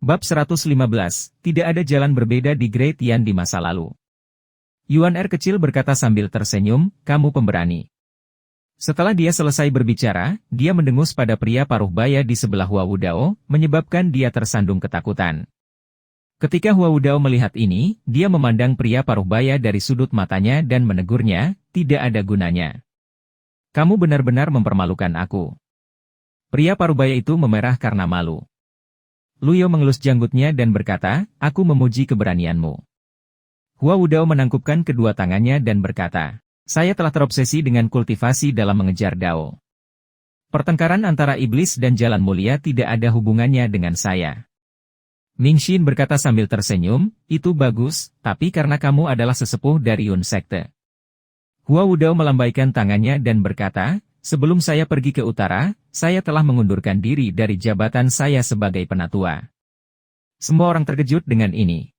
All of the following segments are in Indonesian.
Bab 115, tidak ada jalan berbeda di Great Yan di masa lalu. Yuan Er kecil berkata sambil tersenyum, kamu pemberani. Setelah dia selesai berbicara, dia mendengus pada pria paruh baya di sebelah Hua Wudao, menyebabkan dia tersandung ketakutan. Ketika Hua Wudao melihat ini, dia memandang pria paruh baya dari sudut matanya dan menegurnya, tidak ada gunanya. Kamu benar-benar mempermalukan aku. Pria paruh baya itu memerah karena malu. Luyo mengelus janggutnya dan berkata, aku memuji keberanianmu. Hua Wudao menangkupkan kedua tangannya dan berkata, saya telah terobsesi dengan kultivasi dalam mengejar Dao. Pertengkaran antara iblis dan jalan mulia tidak ada hubungannya dengan saya. Ming Xin berkata sambil tersenyum, itu bagus, tapi karena kamu adalah sesepuh dari Yun Sekte. Hua Wudao melambaikan tangannya dan berkata, sebelum saya pergi ke utara, saya telah mengundurkan diri dari jabatan saya sebagai penatua. Semua orang terkejut dengan ini.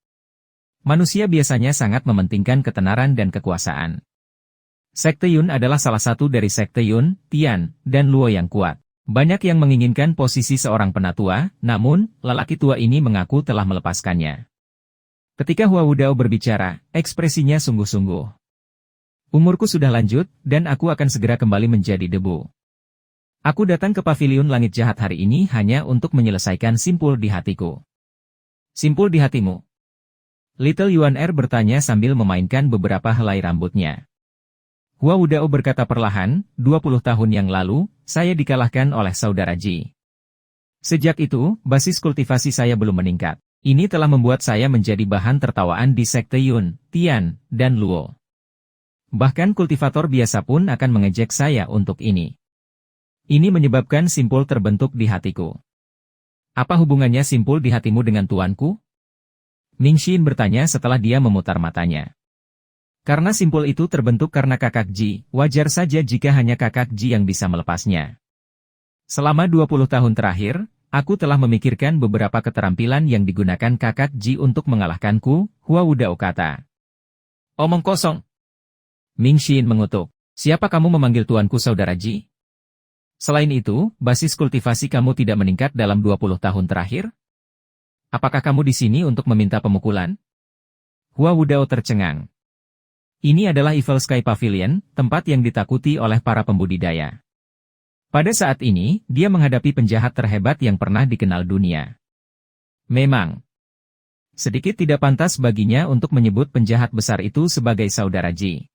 Manusia biasanya sangat mementingkan ketenaran dan kekuasaan. Sekte Yun adalah salah satu dari sekte Yun, Tian, dan Luo yang kuat. Banyak yang menginginkan posisi seorang penatua, namun, lelaki tua ini mengaku telah melepaskannya. Ketika Hua Wudao berbicara, ekspresinya sungguh-sungguh. Umurku sudah lanjut, dan aku akan segera kembali menjadi debu. Aku datang ke pavilion langit jahat hari ini hanya untuk menyelesaikan simpul di hatiku. Simpul di hatimu? Little Yuan Er bertanya sambil memainkan beberapa helai rambutnya. Hua Wudao berkata perlahan, 20 tahun yang lalu, saya dikalahkan oleh saudara Ji. Sejak itu, basis kultivasi saya belum meningkat. Ini telah membuat saya menjadi bahan tertawaan di sekte Yun, Tian, dan Luo. Bahkan kultivator biasa pun akan mengejek saya untuk ini. Ini menyebabkan simpul terbentuk di hatiku. Apa hubungannya simpul di hatimu dengan tuanku? Ming Xin bertanya setelah dia memutar matanya. Karena simpul itu terbentuk karena kakak Ji, wajar saja jika hanya kakak Ji yang bisa melepasnya. Selama 20 tahun terakhir, aku telah memikirkan beberapa keterampilan yang digunakan kakak Ji untuk mengalahkanku, Hua Wudao kata. Omong kosong. Ming Xin mengutuk. Siapa kamu memanggil tuanku saudara Ji? Selain itu, basis kultivasi kamu tidak meningkat dalam 20 tahun terakhir? Apakah kamu di sini untuk meminta pemukulan? Hua Wudao tercengang. Ini adalah Evil Sky Pavilion, tempat yang ditakuti oleh para pembudidaya. Pada saat ini, dia menghadapi penjahat terhebat yang pernah dikenal dunia. Memang, sedikit tidak pantas baginya untuk menyebut penjahat besar itu sebagai saudara Ji.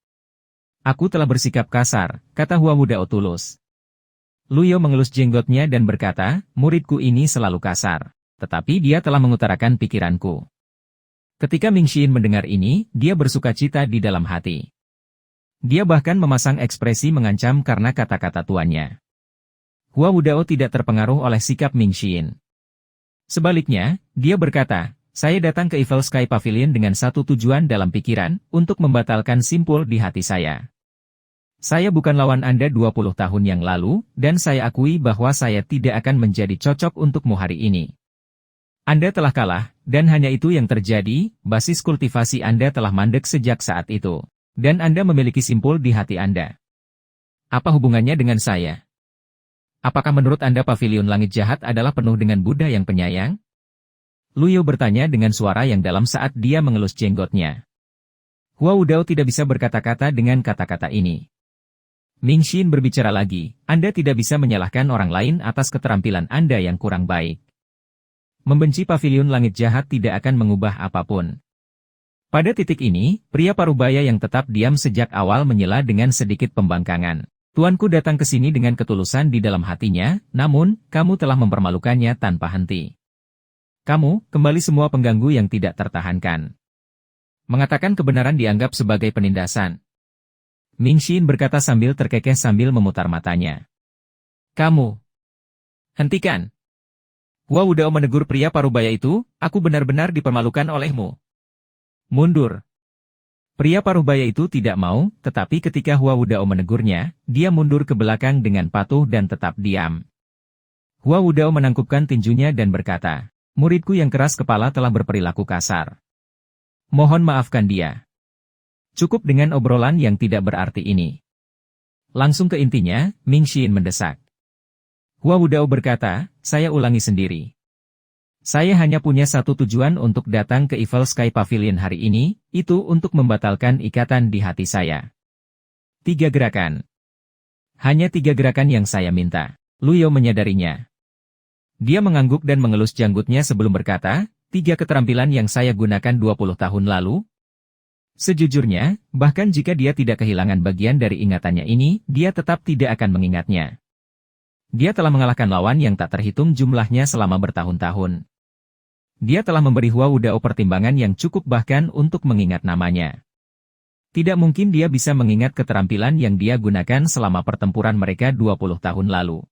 Aku telah bersikap kasar, kata Hua Wudao tulus. Luyo mengelus jenggotnya dan berkata, muridku ini selalu kasar. Tetapi dia telah mengutarakan pikiranku. Ketika Ming Xin mendengar ini, dia bersukacita di dalam hati. Dia bahkan memasang ekspresi mengancam karena kata-kata tuannya. Hua Wudao tidak terpengaruh oleh sikap Ming Xin. Sebaliknya, dia berkata, saya datang ke Evil Sky Pavilion dengan satu tujuan dalam pikiran, untuk membatalkan simpul di hati saya. Saya bukan lawan Anda 20 tahun yang lalu, dan saya akui bahwa saya tidak akan menjadi cocok untukmu hari ini. Anda telah kalah, dan hanya itu yang terjadi, basis kultivasi Anda telah mandek sejak saat itu. Dan Anda memiliki simpul di hati Anda. Apa hubungannya dengan saya? Apakah menurut Anda pavilion langit jahat adalah penuh dengan Buddha yang penyayang? Luyo bertanya dengan suara yang dalam saat dia mengelus jenggotnya. Hua Wudao tidak bisa berkata-kata dengan kata-kata ini. Ming Xin berbicara lagi, Anda tidak bisa menyalahkan orang lain atas keterampilan Anda yang kurang baik. Membenci pavilion langit jahat tidak akan mengubah apapun. Pada titik ini, pria parubaya yang tetap diam sejak awal menyela dengan sedikit pembangkangan. Tuanku datang ke sini dengan ketulusan di dalam hatinya, namun, kamu telah mempermalukannya tanpa henti. Kamu, kembali semua pengganggu yang tidak tertahankan. Mengatakan kebenaran dianggap sebagai penindasan. Ming Xin berkata sambil terkekeh sambil memutar matanya. Kamu. Hentikan. Hua Wudao menegur pria parubaya itu, aku benar-benar dipermalukan olehmu. Mundur. Pria parubaya itu tidak mau, tetapi ketika Hua Wudao menegurnya, dia mundur ke belakang dengan patuh dan tetap diam. Hua Wudao menangkupkan tinjunya dan berkata, muridku yang keras kepala telah berperilaku kasar. Mohon maafkan dia. Cukup dengan obrolan yang tidak berarti ini. Langsung ke intinya, Ming Xin mendesak. Hua Wudao berkata, saya ulangi sendiri. Saya hanya punya satu tujuan untuk datang ke Evil Sky Pavilion hari ini, itu untuk membatalkan ikatan di hati saya. 3 gerakan. Hanya 3 gerakan yang saya minta. Luyo menyadarinya. Dia mengangguk dan mengelus janggutnya sebelum berkata, 3 keterampilan yang saya gunakan 20 tahun lalu? Sejujurnya, bahkan jika dia tidak kehilangan bagian dari ingatannya ini, dia tetap tidak akan mengingatnya. Dia telah mengalahkan lawan yang tak terhitung jumlahnya selama bertahun-tahun. Dia telah memberi Hua Wudao pertimbangan yang cukup bahkan untuk mengingat namanya. Tidak mungkin dia bisa mengingat keterampilan yang dia gunakan selama pertempuran mereka 20 tahun lalu.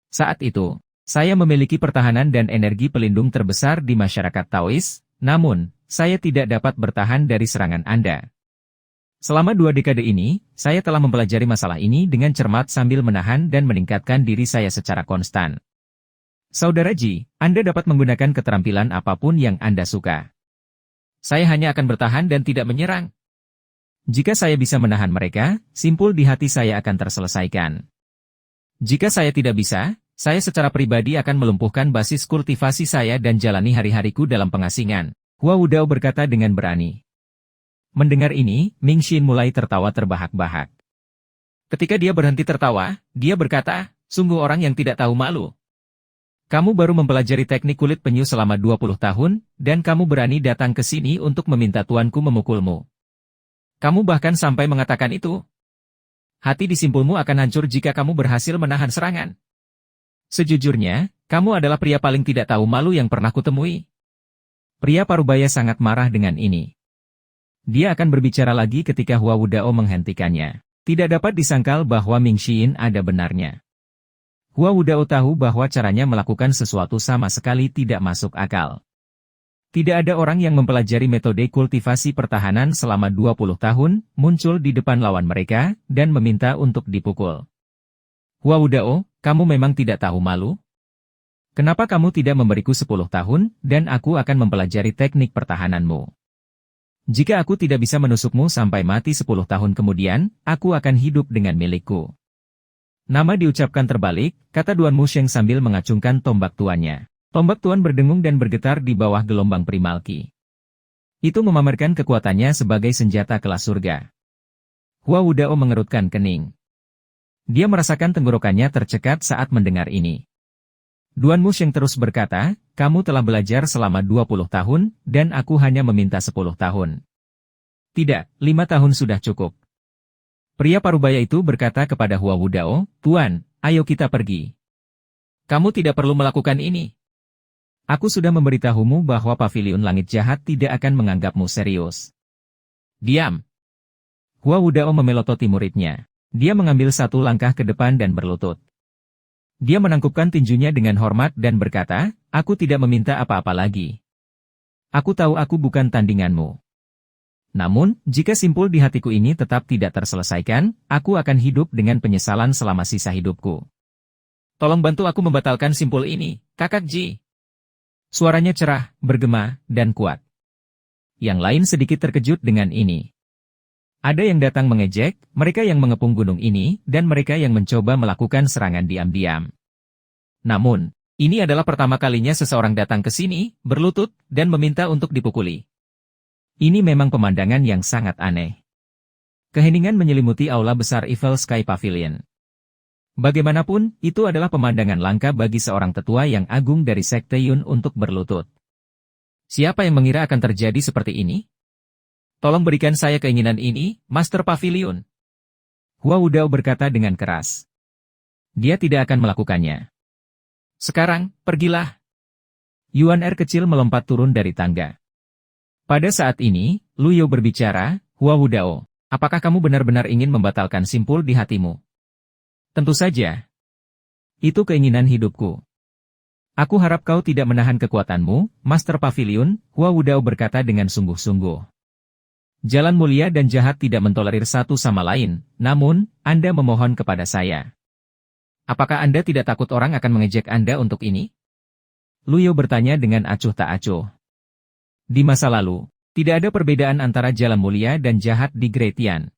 Saat itu, saya memiliki pertahanan dan energi pelindung terbesar di masyarakat Taois, namun, saya tidak dapat bertahan dari serangan Anda. Selama 2 dekade ini, saya telah mempelajari masalah ini dengan cermat sambil menahan dan meningkatkan diri saya secara konstan. Saudara Ji, Anda dapat menggunakan keterampilan apapun yang Anda suka. Saya hanya akan bertahan dan tidak menyerang. Jika saya bisa menahan mereka, simpul di hati saya akan terselesaikan. Jika saya tidak bisa, saya secara pribadi akan melumpuhkan basis kultivasi saya dan jalani hari-hariku dalam pengasingan. Hua Wudao berkata dengan berani. Mendengar ini, Ming Xin mulai tertawa terbahak-bahak. Ketika dia berhenti tertawa, dia berkata, sungguh orang yang tidak tahu malu. Kamu baru mempelajari teknik kulit penyu selama 20 tahun, dan kamu berani datang ke sini untuk meminta tuanku memukulmu. Kamu bahkan sampai mengatakan itu. Hati di simpulmu akan hancur jika kamu berhasil menahan serangan. Sejujurnya, kamu adalah pria paling tidak tahu malu yang pernah kutemui. Pria parubaya sangat marah dengan ini. Dia akan berbicara lagi ketika Hua Wudao menghentikannya. Tidak dapat disangkal bahwa Ming Xin ada benarnya. Hua Wudao tahu bahwa caranya melakukan sesuatu sama sekali tidak masuk akal. Tidak ada orang yang mempelajari metode kultivasi pertahanan selama 20 tahun, muncul di depan lawan mereka, dan meminta untuk dipukul. Hua Wudao, kamu memang tidak tahu malu? Kenapa kamu tidak memberiku 10 tahun, dan aku akan mempelajari teknik pertahananmu? Jika aku tidak bisa menusukmu sampai mati 10 tahun kemudian, aku akan hidup dengan milikku. Nama diucapkan terbalik, kata Duan Musheng sambil mengacungkan tombak tuannya. Tombak tuan berdengung dan bergetar di bawah gelombang primalki. Itu memamerkan kekuatannya sebagai senjata kelas surga. Hua Wudao mengerutkan kening. Dia merasakan tenggorokannya tercekat saat mendengar ini. Duan Musheng terus berkata, kamu telah belajar selama 20 tahun, dan aku hanya meminta 10 tahun. Tidak, 5 tahun sudah cukup. Pria parubaya itu berkata kepada Hua Wudao, Tuan, ayo kita pergi. Kamu tidak perlu melakukan ini. Aku sudah memberitahumu bahwa Pavilion Langit Jahat tidak akan menganggapmu serius. Diam. Hua Wudao memelototi muridnya. Dia mengambil 1 langkah ke depan dan berlutut. Dia menangkupkan tinjunya dengan hormat dan berkata, aku tidak meminta apa-apa lagi. Aku tahu aku bukan tandinganmu. Namun, jika simpul di hatiku ini tetap tidak terselesaikan, aku akan hidup dengan penyesalan selama sisa hidupku. Tolong bantu aku membatalkan simpul ini, Kakak Ji. Suaranya cerah, bergema, dan kuat. Yang lain sedikit terkejut dengan ini. Ada yang datang mengejek, mereka yang mengepung gunung ini, dan mereka yang mencoba melakukan serangan diam-diam. Namun, ini adalah pertama kalinya seseorang datang ke sini, berlutut, dan meminta untuk dipukuli. Ini memang pemandangan yang sangat aneh. Keheningan menyelimuti aula besar Evil Sky Pavilion. Bagaimanapun, itu adalah pemandangan langka bagi seorang tetua yang agung dari Sekte Yun untuk berlutut. Siapa yang mengira akan terjadi seperti ini? Tolong berikan saya keinginan ini, Master Pavilion. Hua Wudao berkata dengan keras. Dia tidak akan melakukannya. Sekarang, pergilah. Yuan Er kecil melompat turun dari tangga. Pada saat ini, Luyo berbicara, Hua Wudao, apakah kamu benar-benar ingin membatalkan simpul di hatimu? Tentu saja. Itu keinginan hidupku. Aku harap kau tidak menahan kekuatanmu, Master Pavilion, Hua Wudao berkata dengan sungguh-sungguh. Jalan mulia dan jahat tidak mentolerir satu sama lain, namun, Anda memohon kepada saya. Apakah Anda tidak takut orang akan mengejek Anda untuk ini? Luyo bertanya dengan acuh tak acuh. Di masa lalu, tidak ada perbedaan antara jalan mulia dan jahat di Great Tian.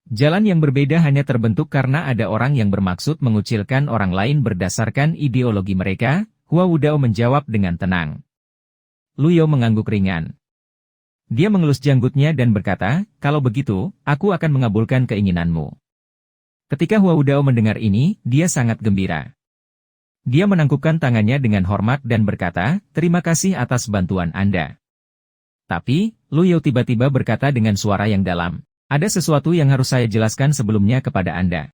Jalan yang berbeda hanya terbentuk karena ada orang yang bermaksud mengucilkan orang lain berdasarkan ideologi mereka. Hua Wudao menjawab dengan tenang. Lu Yao mengangguk ringan. Dia mengelus janggutnya dan berkata, kalau begitu, aku akan mengabulkan keinginanmu. Ketika Hua Wudao mendengar ini, dia sangat gembira. Dia menangkupkan tangannya dengan hormat dan berkata, terima kasih atas bantuan Anda. Tapi, Lu Yao tiba-tiba berkata dengan suara yang dalam, ada sesuatu yang harus saya jelaskan sebelumnya kepada Anda.